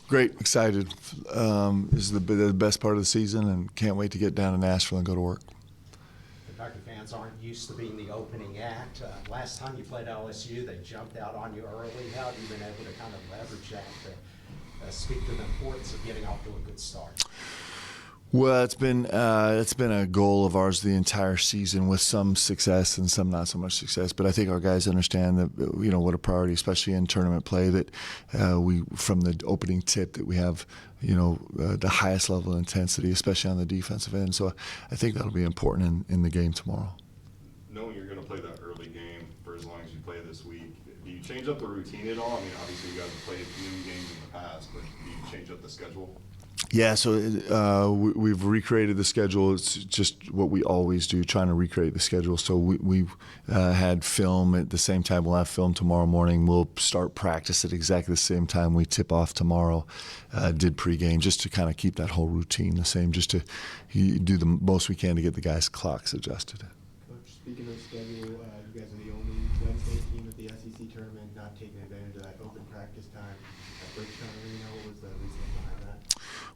Great, excited. This is the best part of the season, and can't wait to get down to Nashville and go to work. Kentucky fans aren't used to being the opening act. Last time you played LSU, they jumped out on you early. How have you been able to kind of leverage that to speak to the importance of getting off to a good start? Well, it's been a goal of ours the entire season, with some success and some not so much success. But I think our guys understand that what a priority, especially in tournament play, that we from the opening tip that we have the highest level of intensity, especially on the defensive end. So I think that'll be important in the game tomorrow. Knowing you're going to play that early game for as long as you play this week, do you change up the routine at all? I mean, obviously you guys have played noon games in the past, but do you change up the schedule? Yeah, so we've recreated the schedule. It's just what we always do, trying to recreate the schedule. So we've had film at the same time. We'll have film tomorrow morning. We'll start practice at exactly the same time we tip off tomorrow. Did pregame just to kind of keep that whole routine the same, just to do the most we can to get the guys' clocks adjusted. Coach, speaking of schedule, you guys are the only Wednesday team at the SEC tournament not taking advantage of that open practice time at Bridgestone Arena. What was the reason behind that?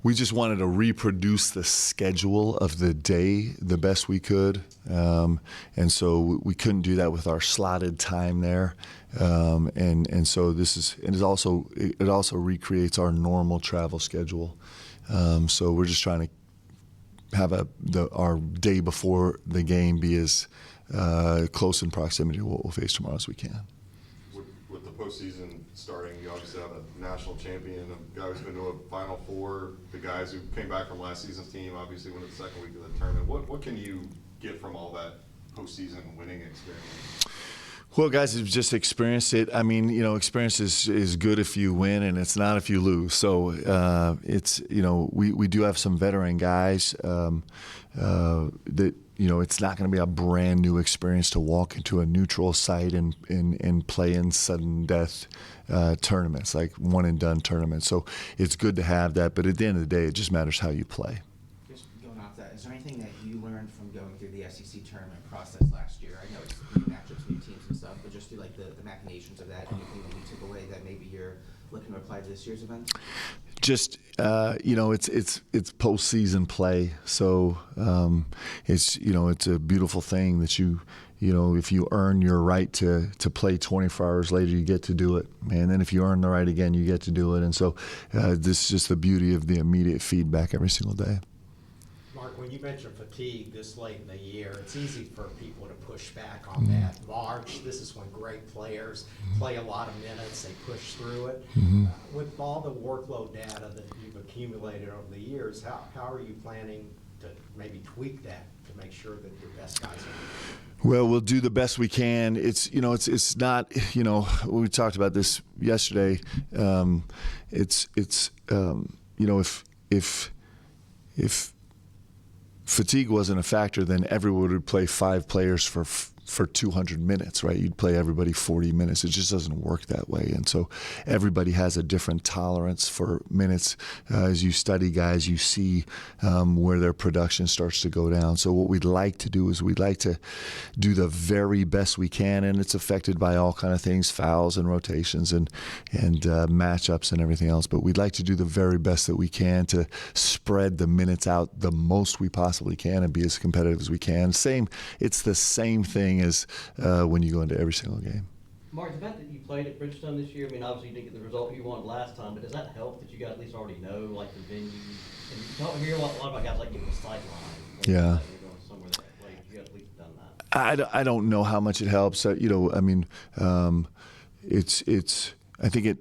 We just wanted to reproduce the schedule of the day the best we could, and so we couldn't do that with our slotted time there, and so it also recreates our normal travel schedule. So we're just trying to have our day before the game be as close in proximity to what we'll face tomorrow as we can. With the postseason starting, you obviously have a national champion, a guy who's been to a Final Four, the guys who came back from last season's team, obviously went to the second week of the tournament. What can you get from all that postseason winning experience? Well, guys have just experienced it. I mean, experience is good if you win, and it's not if you lose. So it's we do have some veteran guys that. It's not going to be a brand new experience to walk into a neutral site and play in sudden death tournaments, like one and done tournaments. So it's good to have that, but at the end of the day, it just matters how you play. Just going off that, is there anything that you learned from going through the SEC tournament process last year? I know it's new matchups, new teams and stuff, but just through like the machinations of that, anything that you took away that maybe you're looking to apply to this year's event? Just it's postseason play, so it's a beautiful thing that if you earn your right to play 24 hours later, you get to do it, and then if you earn the right again, you get to do it, and so this is just the beauty of the immediate feedback every single day. Mark, when you mentioned fatigue this late in the year, it's easy for people to push back on that. March, this is when great players play a lot of minutes, they push through it. With all the workload data that you've accumulated over the years, how are you planning to maybe tweak that to make sure that your best guys are? Well, we'll do the best we can. It's not, we talked about this yesterday. If fatigue wasn't a factor, then everyone would play 5 players for 200 minutes, right? You'd play everybody 40 minutes. It just doesn't work that way. And so everybody has a different tolerance for minutes. As you study guys, you see where their production starts to go down. So what we'd like to do is we'd like to do the very best we can, and it's affected by all kind of things, fouls and rotations and matchups and everything else. But we'd like to do the very best that we can to spread the minutes out the most we possibly can and be as competitive as we can. It's the same thing as when you go into every single game. Mark, the fact that you played at Bridgestone this year, I mean, obviously you didn't get the result you wanted last time, but does that help that you guys at least already know, like, the venue? And you don't hear a lot about guys, like, getting the sight line. Yeah. Going somewhere that late. You guys at least done that. I don't know how much it helps. I think it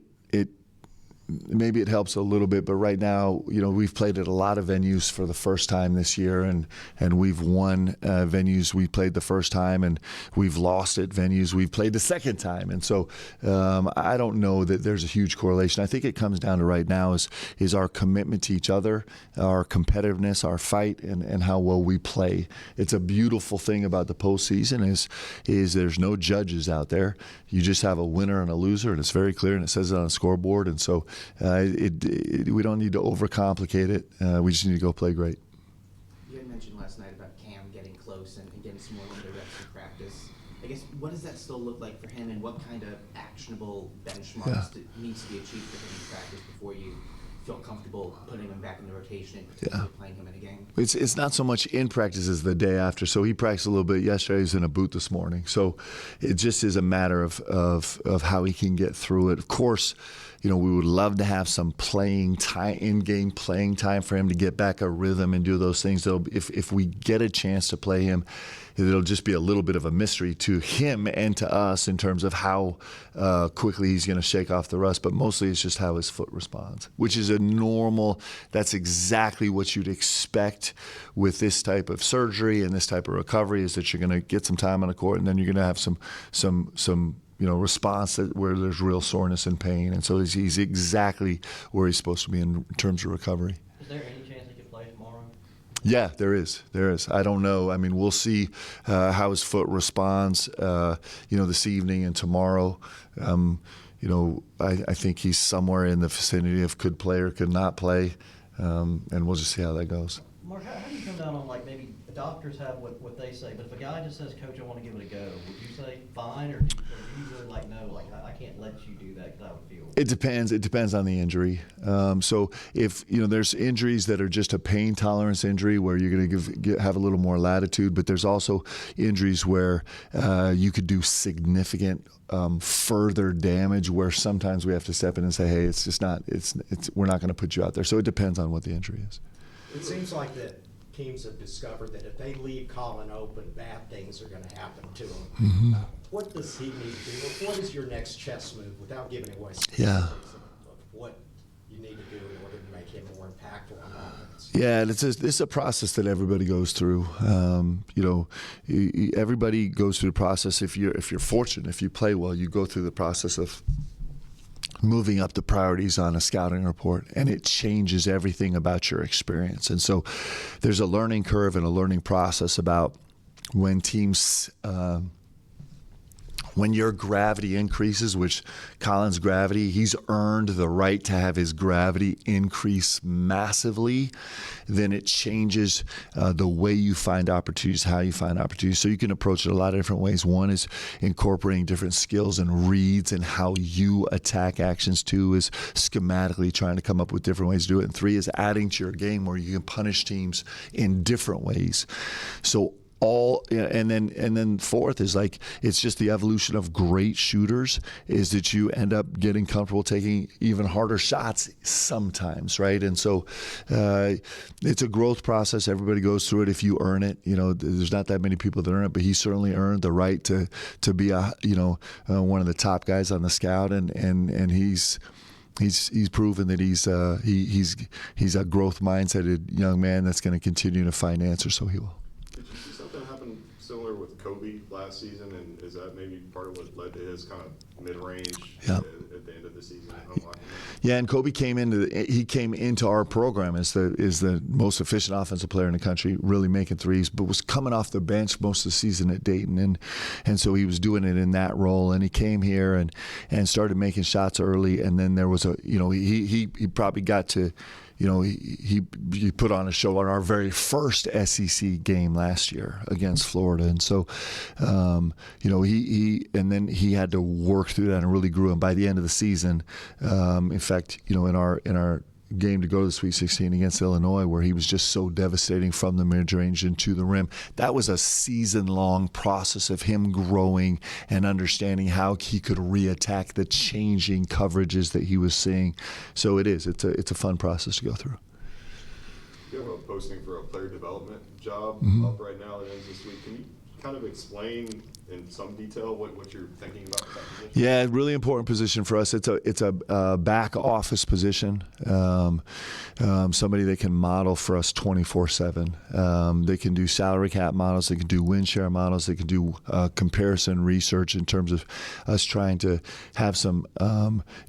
maybe it helps a little bit, but right now, we've played at a lot of venues for the first time this year, and we've won venues we played the first time, and we've lost at venues we've played the second time, and so I don't know that there's a huge correlation. I think it comes down to right now is our commitment to each other, our competitiveness, our fight, and how well we play. It's a beautiful thing about the postseason is there's no judges out there. You just have a winner and a loser, and it's very clear, and it says it on a scoreboard, and so we don't need to overcomplicate it. We just need to go play great. You had mentioned last night about Cam getting close and getting some more limited reps in practice. I guess, what does that still look like for him, and what kind of actionable benchmarks needs to be achieved for him in practice before you feel comfortable putting him back in the rotation and potentially playing him in a game? It's not so much in practice as the day after. So he practiced a little bit yesterday. He's in a boot this morning. So it just is a matter of how he can get through it. Of course, we would love to have some playing time, in-game playing time for him to get back a rhythm and do those things. If we get a chance to play him, it'll just be a little bit of a mystery to him and to us in terms of how quickly he's going to shake off the rust. But mostly it's just how his foot responds, which is that's exactly what you'd expect with this type of surgery and this type of recovery, is that you're going to get some time on the court and then you're going to have some response where there's real soreness and pain. And so he's exactly where he's supposed to be in terms of recovery. Is there any chance he could play tomorrow? Yeah, there is. I don't know. I mean, we'll see how his foot responds, this evening and tomorrow. I think he's somewhere in the vicinity of could play or could not play, and we'll just see how that goes. Mark, how do you come down on, like, maybe the doctors have what they say, but if a guy just says, Coach, I want to give it a go, would you say fine, or do you really like, no, like, I can't let you do that because I would feel? It depends. It depends on the injury. So if there's injuries that are just a pain tolerance injury where you're going to have a little more latitude, but there's also injuries where you could do significant further damage, where sometimes we have to step in and say, hey, it's just not. We're not going to put you out there. So it depends on what the injury is. It seems like that teams have discovered that if they leave Colin open, bad things are going to happen to him. Mm-hmm. What does he need to do? What is your next chess move, without giving away Yeah. specifics of what you need to do in order to make him more impactful on offense? Yeah, it's a process that everybody goes through. Everybody goes through the process. If you're fortunate, if you play well, you go through the process of moving up the priorities on a scouting report, and it changes everything about your experience. And so there's a learning curve and a learning process about when teams when your gravity increases, which Colin's gravity, he's earned the right to have his gravity increase massively, then it changes the way you find opportunities, how you find opportunities. So you can approach it a lot of different ways. One is incorporating different skills and reads and how you attack actions. Two is schematically trying to come up with different ways to do it. And three is adding to your game where you can punish teams in different ways. So and then fourth is like, it's just the evolution of great shooters, is that you end up getting comfortable taking even harder shots sometimes, right? And so it's a growth process. Everybody goes through it if you earn it. There's not that many people that earn it, but he certainly earned the right to be one of the top guys on the scout, and he's proven that he's a growth mindseted young man that's going to continue to find answers, so he will. Did you see something happen similar with Kobe last season, and is that maybe part of what led to his kind of mid-range at the end of the season? Yeah, and Kobe came into our program as the most efficient offensive player in the country, really making threes, but was coming off the bench most of the season at Dayton, and so he was doing it in that role. And he came here and started making shots early, and then there was he probably got to. He put on a show on our very first SEC game last year against Florida, and so he had to work through that and really grew. And by the end of the season, in fact, in our game to go to the Sweet 16 against Illinois, where he was just so devastating from the mid-range and to the rim. That was a season-long process of him growing and understanding how he could reattack the changing coverages that he was seeing. So it's a fun process to go through. You have a posting for a player development job up right now that ends this week. Can you kind of explain in some detail what you're thinking about that position? Yeah, really important position for us. It's a back office position. Somebody that can model for us 24/7. They can do salary cap models. They can do win share models. They can do comparison research in terms of us trying to have some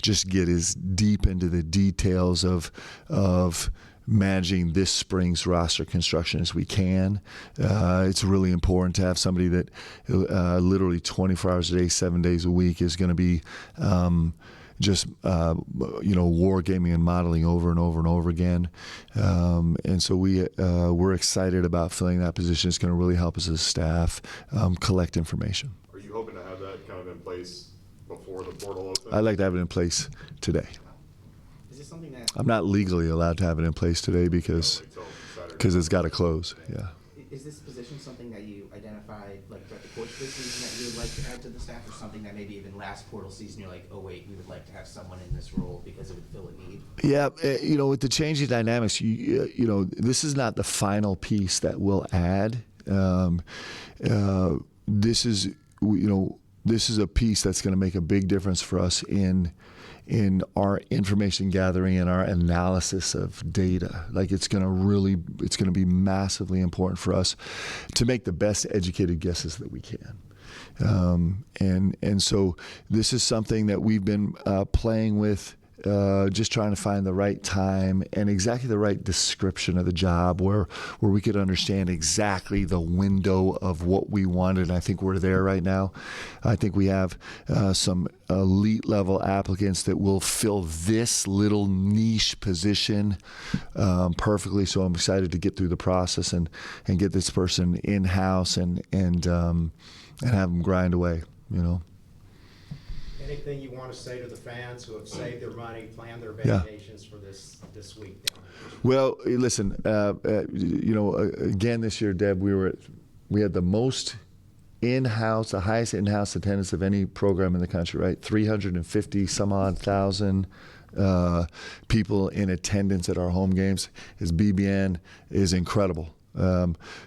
just get as deep into the details of managing this spring's roster construction as we can. It's really important to have somebody that literally 24 hours a day, 7 days a week is going to be just war gaming and modeling over and over and over again. And so we're excited about filling that position. It's going to really help us as a staff collect information. Are you hoping to have that kind of in place before the portal opens? I'd like to have it in place today. Is this something that, I'm not legally allowed to have it in place today because Until Saturday. it's got to close. Yeah. is this position something that you identified, like, throughout the course of this season that you would like to add to the staff, or something that maybe even last portal season, you're like, oh wait, we would like to have someone in this role because it would fill a need? Yeah, with the changing dynamics, this is not the final piece that we'll add. This is a piece that's going to make a big difference for us in our information gathering and our analysis of data. Like it's going to be massively important for us to make the best educated guesses that we can. And so this is something that we've been playing with, just trying to find the right time and exactly the right description of the job where we could understand exactly the window of what we wanted. And I think we're there right now. I think we have some elite level applicants that will fill this little niche position perfectly. So I'm excited to get through the process and get this person in-house and have them grind away, Anything you want to say to the fans who have saved their money, planned their Yeah. vacations for this week down here? Well, listen, again this year, Deb, we had the most the highest in-house attendance of any program in the country, right? 350 some odd thousand people in attendance at our home games. BBN is incredible.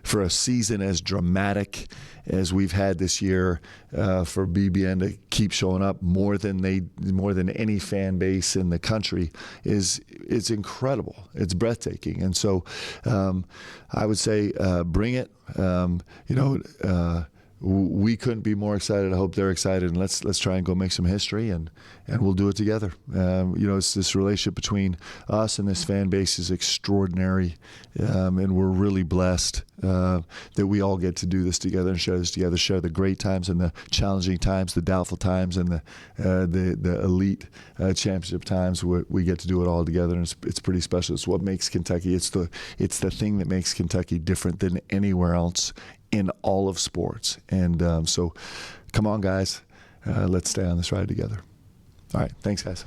For a season as dramatic as we've had this year, for BBN to keep showing up more than any fan base in the country it's incredible. It's breathtaking, and so I would say bring it. We couldn't be more excited. I hope they're excited, and let's try and go make some history, and we'll do it together. It's this relationship between us and this fan base is extraordinary, and we're really blessed that we all get to do this together and share this together, share the great times and the challenging times, the doubtful times, and the elite championship times. We get to do it all together, and it's pretty special. It's what makes Kentucky. It's the thing that makes Kentucky different than anywhere else in all of sports. And so come on, guys, let's stay on this ride together. All right, thanks, guys.